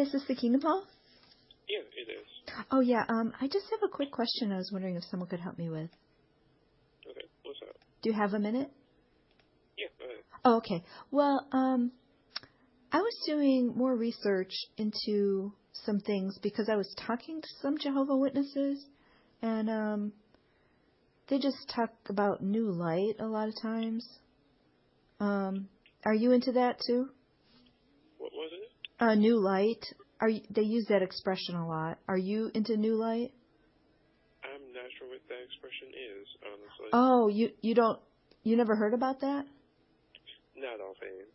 is this the Kingdom Hall? Yeah, it is. Oh, yeah. I just have a quick question I was wondering if someone could help me with. Okay, what's up? Do you have a minute? Yeah, go ahead. Oh, okay. Well, I was doing more research into some things because I was talking to some Jehovah's Witnesses, and they just talk about new light a lot of times. Are you into that too? What was it? New light. They use that expression a lot. Are you into new light? I'm not sure what that expression is, honestly. Oh, you never heard about that? Not offhand.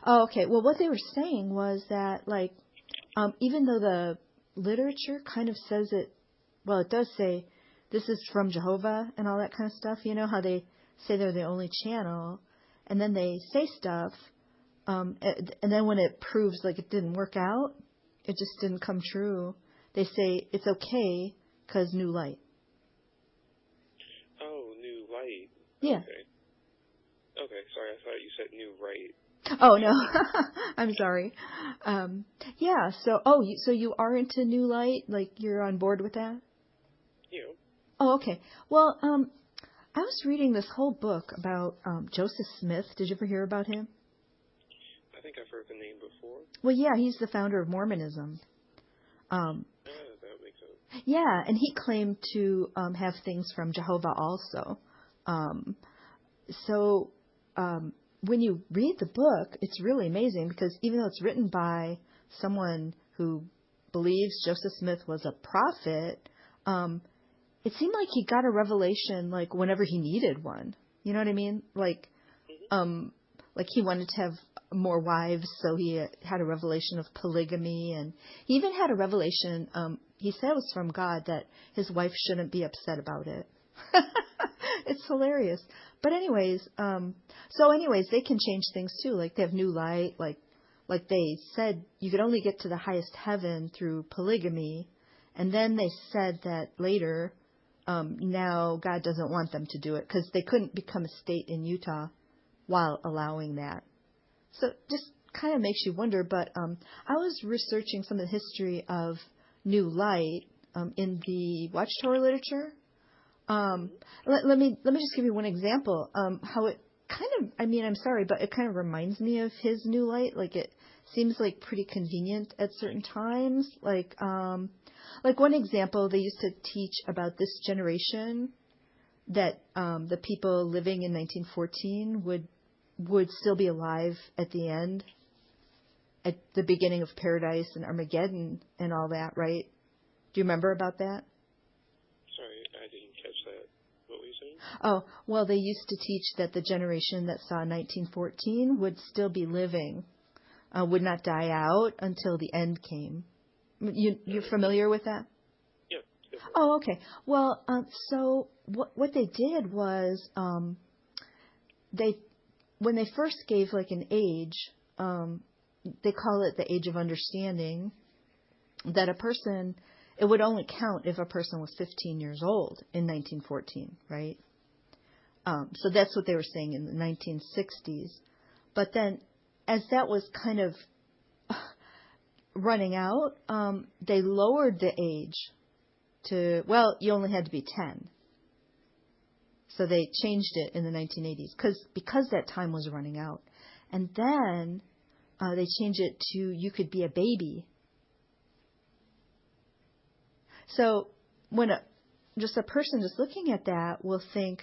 Oh, okay. Well, what they were saying was that, like, even though the literature kind of says it, well, it does say this is from Jehovah and all that kind of stuff. You know how they say they're the only channel, and then they say stuff, and then when it proves like it didn't work out, it just didn't come true, they say it's okay because new light. Oh, new light. Yeah. Okay, sorry, I thought you said new right. Oh, no. I'm sorry. Yeah, so you are into new light? Like, you're on board with that? Yeah. Oh, okay. Well, I was reading this whole book about Joseph Smith. Did you ever hear about him? I think I've heard the name before. Well, yeah, he's the founder of Mormonism. That makes sense. Yeah, and he claimed to have things from Jehovah also. When you read the book, it's really amazing because even though it's written by someone who believes Joseph Smith was a prophet, it seemed like he got a revelation like whenever he needed one. You know what I mean? Like he wanted to have more wives, so he had a revelation of polygamy, and he even had a revelation. He said it was from God that his wife shouldn't be upset about it. It's hilarious. But anyways, they can change things too. Like they have new light. Like they said, you could only get to the highest heaven through polygamy, and then they said that later, now God doesn't want them to do it because they couldn't become a state in Utah while allowing that. So just kind of makes you wonder. But I was researching some of the history of new light in the Watchtower literature. Let me just give you one example. How it kind of, I'm sorry, but it kind of reminds me of his new light. Like it seems like pretty convenient at certain times. Like one example, they used to teach about this generation that the people living in 1914 would still be alive at the end, at the beginning of Paradise and Armageddon and all that, right? Do you remember about that? Sorry, I didn't catch that. What were you saying? Oh, well, they used to teach that the generation that saw 1914 would still be living, would not die out until the end came. You're familiar with that? Yeah. Definitely. Oh, okay. Well, so what they did was when they first gave like an age, they call it the age of understanding, that a person, it would only count if a person was 15 years old in 1914, right? So that's what they were saying in the 1960s. But then as that was kind of running out, they lowered the age to, well, you only had to be 10. So they changed it in the 1980s because that time was running out. And then they changed it to you could be a baby. So when a person just looking at that will think,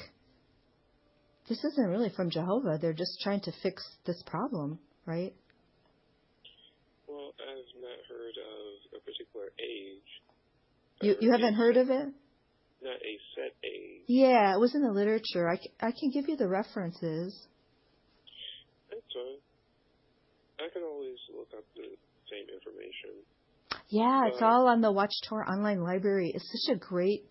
this isn't really from Jehovah. They're just trying to fix this problem, right? Well, I've not heard of a particular age. You haven't heard of it? Not a set age. Yeah, it was in the literature. I can give you the references. That's fine. I can always look up the same information. Yeah, it's all on the Watchtower online library. It's such a great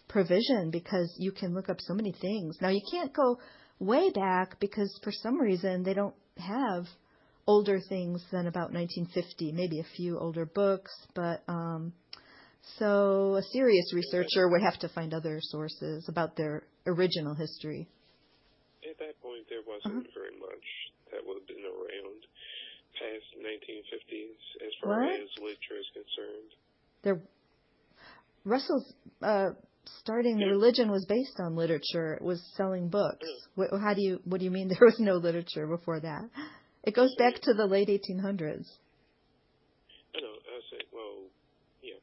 provision because you can look up so many things. Now, you can't go way back because for some reason they don't have older things than about 1950, maybe a few older books, but so a serious researcher would have to find other sources about their original history. At that point, there wasn't very much that would have been around. past 1950s as far What? as literature is concerned. Russell's starting the Yeah. religion was based on literature. It was selling books. Yeah. What do you mean there was no literature before that? It goes back to the late 1800s. I know. I was saying, well, yeah,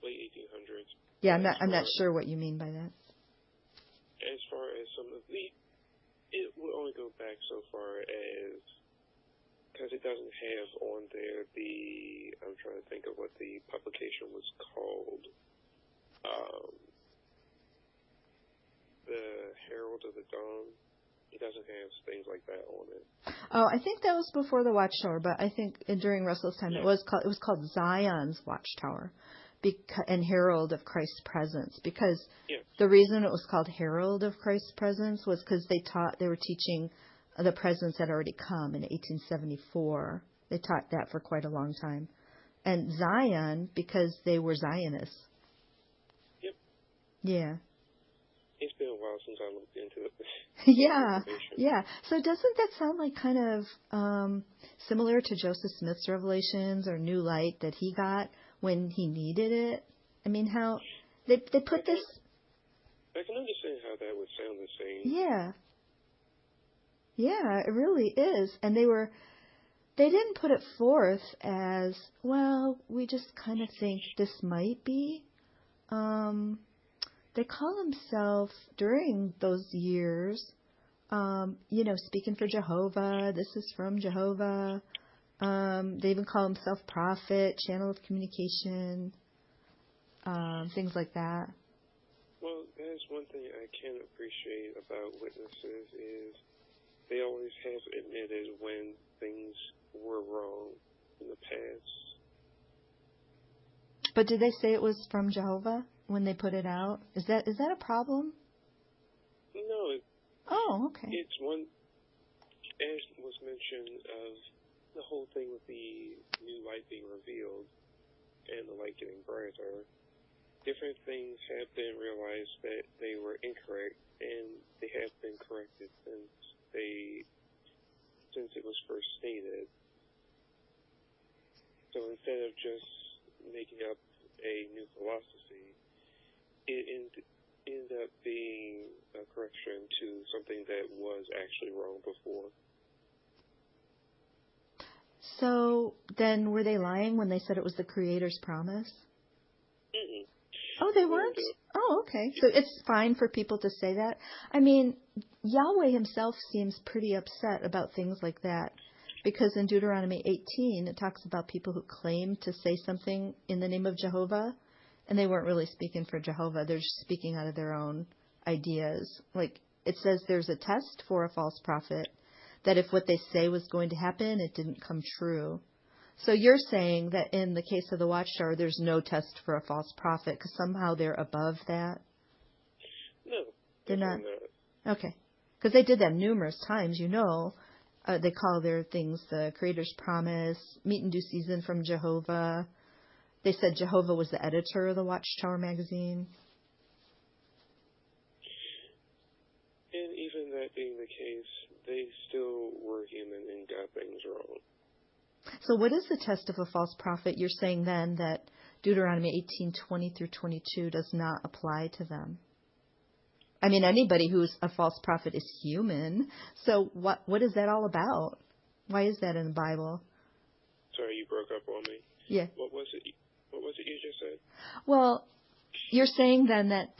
late 1800s. Yeah, I'm not sure what you mean by that. As far as some of it will only go back so far as, because it doesn't have on there I'm trying to think of what the publication was called. The Herald of the Dawn. It doesn't have things like that on it. Oh, I think that was before the Watchtower, but I think during Russell's time Yeah. it was called Zion's Watchtower, and Herald of Christ's Presence. Because the reason it was called Herald of Christ's Presence was because they were teaching the presence had already come in 1874. They taught that for quite a long time, and Zion because they were Zionists. Yep. Yeah. It's been a while since I looked into it. Yeah. So doesn't that sound like kind of similar to Joseph Smith's revelations or New Light that he got when he needed it? I mean, how they put this. I can understand how that would sound the same. Yeah, it really is. And they didn't put it forth as, well, we just kind of think this might be. They call themselves, during those years, speaking for Jehovah, this is from Jehovah. They even call themselves prophet, channel of communication, things like that. Well, that's one thing I can appreciate about witnesses is they always have admitted when things were wrong in the past. But did they say it was from Jehovah when they put it out? Is that a problem? No. Oh, okay. It's one, as was mentioned, of the whole thing with the new light being revealed and the light getting brighter. Different things have been realized that they were incorrect, and they have been corrected since it was first stated. So instead of just making up a new philosophy, it ended up being a correction to something that was actually wrong before. So then were they lying when they said it was the Creator's promise? Mm-mm. Oh, they weren't? Oh, okay. So it's fine for people to say that? I mean, Yahweh himself seems pretty upset about things like that. Because in Deuteronomy 18, it talks about people who claim to say something in the name of Jehovah, and they weren't really speaking for Jehovah. They're just speaking out of their own ideas. Like, it says there's a test for a false prophet, that if what they say was going to happen, it didn't come true. So you're saying that in the case of the Watchtower, there's no test for a false prophet, because somehow they're above that? No. They're not? Okay. Because they did that numerous times, they call their things the Creator's Promise, Meet in Due Season from Jehovah. They said Jehovah was the editor of the Watchtower magazine. And even that being the case, they still were human and got things wrong. So what is the test of a false prophet? You're saying then that Deuteronomy 18:20 through 22 does not apply to them. I mean, anybody who's a false prophet is human. So what is that all about? Why is that in the Bible? Sorry, you broke up on me. Yeah. What was it you just said? Well, you're saying then that,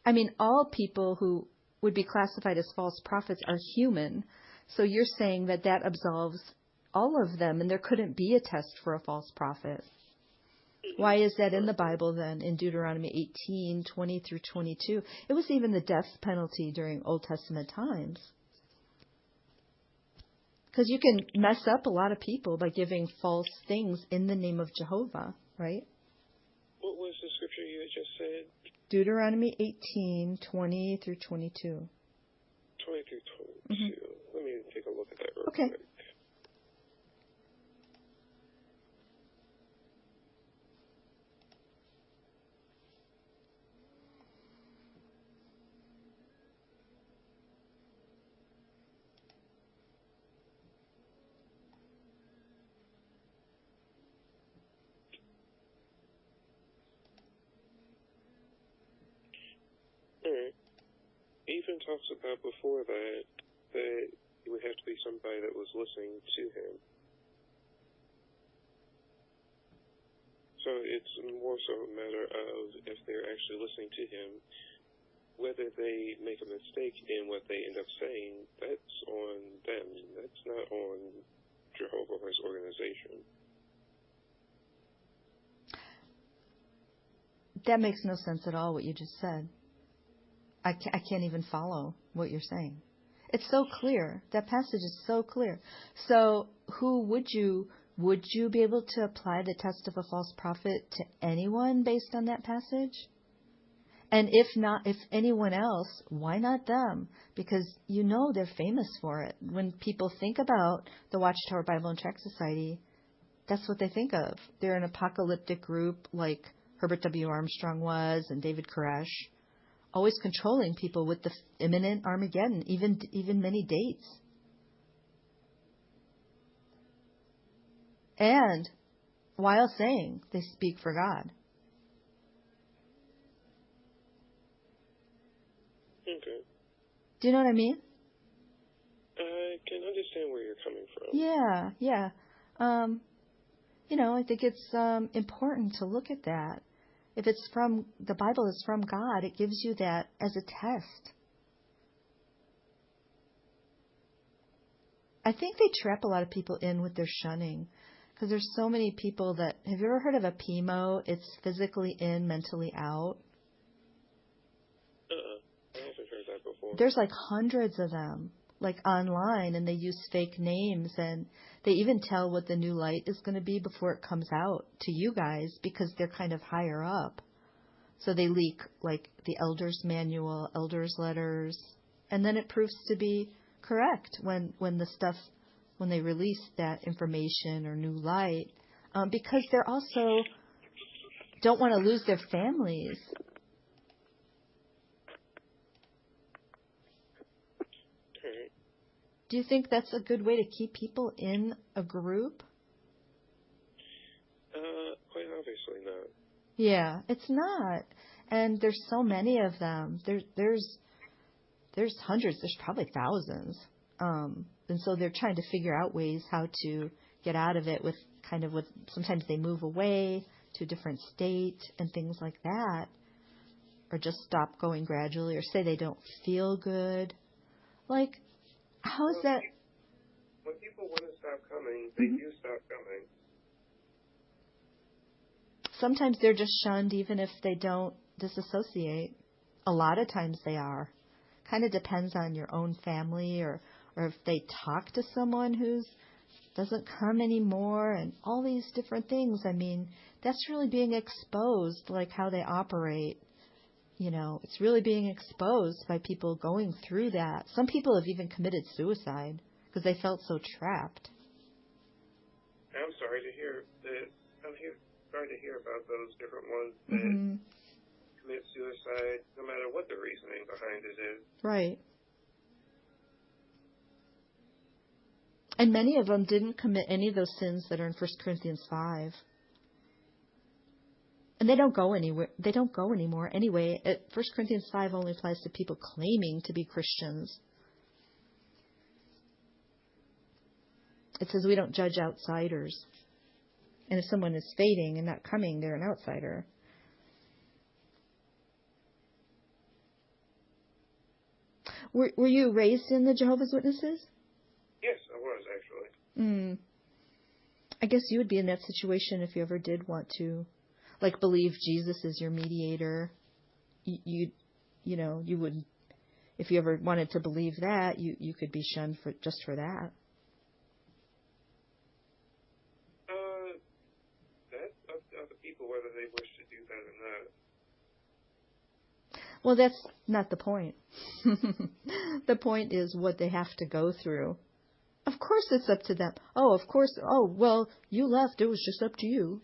I mean, all people who would be classified as false prophets are human. So you're saying that absolves all of them, and there couldn't be a test for a false prophet. Why is that in the Bible then, in Deuteronomy 18:20 through 22? It was even the death penalty during Old Testament times. Because you can mess up a lot of people by giving false things in the name of Jehovah, right? What was the scripture you had just said? Deuteronomy 18:20 through 22. 20 through 22. Mm-hmm. Let me take a look at that real quick. even talks about before that it would have to be somebody that was listening to him. So it's more so a matter of if they're actually listening to him. Whether they make a mistake in what they end up saying, that's on them. That's not on Jehovah or his organization. That makes no sense at all, what you just said. I can't even follow what you're saying. It's so clear. That passage is so clear. So would you be able to apply the test of a false prophet to anyone based on that passage? And if not, if anyone else, why not them? Because they're famous for it. When people think about the Watchtower Bible and Tract Society, that's what they think of. They're an apocalyptic group like Herbert W. Armstrong was and David Koresh, always controlling people with the imminent Armageddon, even many dates. And while saying they speak for God. Okay. Do you know what I mean? I can understand where you're coming from. Yeah. I think it's important to look at that. If it's from the Bible is from God, it gives you that as a test. I think they trap a lot of people in with their shunning. Because there's so many people that... Have you ever heard of a PMO? It's physically in, mentally out. I haven't heard that before. There's like hundreds of them, like online, and they use fake names, and they even tell what the new light is going to be before it comes out to you guys because they're kind of higher up. So they leak like the elder's manual, elder's letters, and then it proves to be correct when they release that information or new light, because they're also don't want to lose their families. Do you think that's a good way to keep people in a group? Quite obviously not. Yeah, it's not. And there's so many of them. There's hundreds. There's probably thousands. And so they're trying to figure out ways how to get out of it with sometimes they move away to a different state and things like that. Or just stop going gradually or say they don't feel good. Like, how is that? When people want to stop coming, they do stop coming. Sometimes they're just shunned even if they don't disassociate. A lot of times they are. Kind of depends on your own family or if they talk to someone who doesn't come anymore and all these different things. I mean, that's really being exposed, like how they operate. It's really being exposed by people going through that. Some people have even committed suicide because they felt so trapped. I'm sorry to hear that. Sorry to hear about those different ones that commit suicide, no matter what the reasoning behind it is. Right. And many of them didn't commit any of those sins that are in 1 Corinthians 5. And they don't go anywhere. They don't go anymore. Anyway, 1 Corinthians 5 only applies to people claiming to be Christians. It says we don't judge outsiders. And if someone is fading and not coming, they're an outsider. Were you raised in the Jehovah's Witnesses? Yes, I was, actually. I guess you would be in that situation if you ever did want to, believe Jesus is your mediator. You would, if you ever wanted to believe that, you could be shunned just for that. That's up to other people whether they wish to do that or not. Well, that's not the point. The point is what they have to go through. Of course it's up to them. Oh, of course. Oh, well, you left. It was just up to you.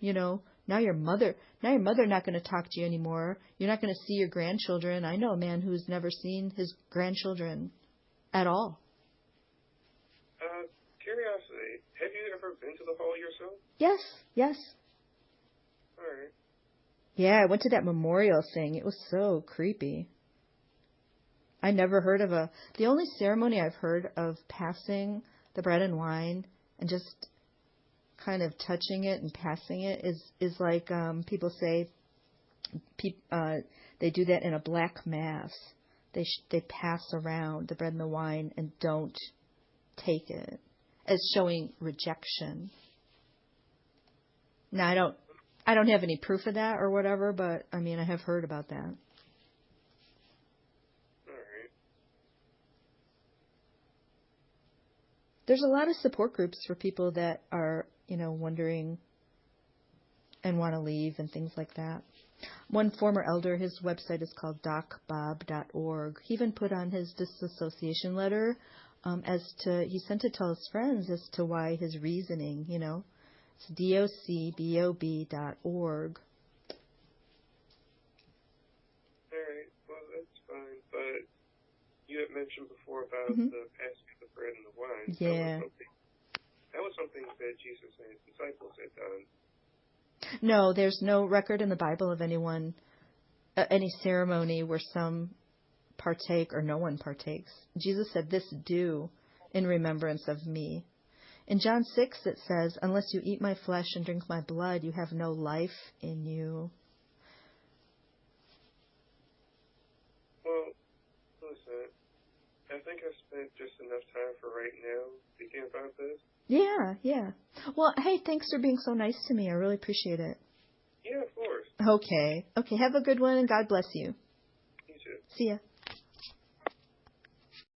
Now your mother not going to talk to you anymore. You're not going to see your grandchildren. I know a man who's never seen his grandchildren at all. Curiosity, have you ever been to the hall yourself? Yes. All right. Yeah, I went to that memorial thing. It was so creepy. I never heard of the only ceremony I've heard of passing the bread and wine and just kind of touching it and passing it is like people say they do that in a black mass. They pass around the bread and the wine and don't take it as showing rejection. Now I don't have any proof of that or whatever, but I mean I have heard about that. There's a lot of support groups for people that are, wondering and want to leave and things like that. One former elder, his website is called docbob.org. He even put on his disassociation letter he sent it to all his friends as to why his reasoning, It's docbob.org. All right, well, that's fine, but you had mentioned before about the passing of the bread and the wine. Yeah. That was something that Jesus and his disciples had done. No, there's no record in the Bible of anyone, any ceremony where some partake or no one partakes. Jesus said, "This do in remembrance of me." In John 6, it says, "Unless you eat my flesh and drink my blood, you have no life in you." Well, listen, I think I spent just enough time for right now thinking about this. Yeah. Well, hey, thanks for being so nice to me. I really appreciate it. Yeah, of course. Okay. Have a good one, and God bless you. You too. See ya.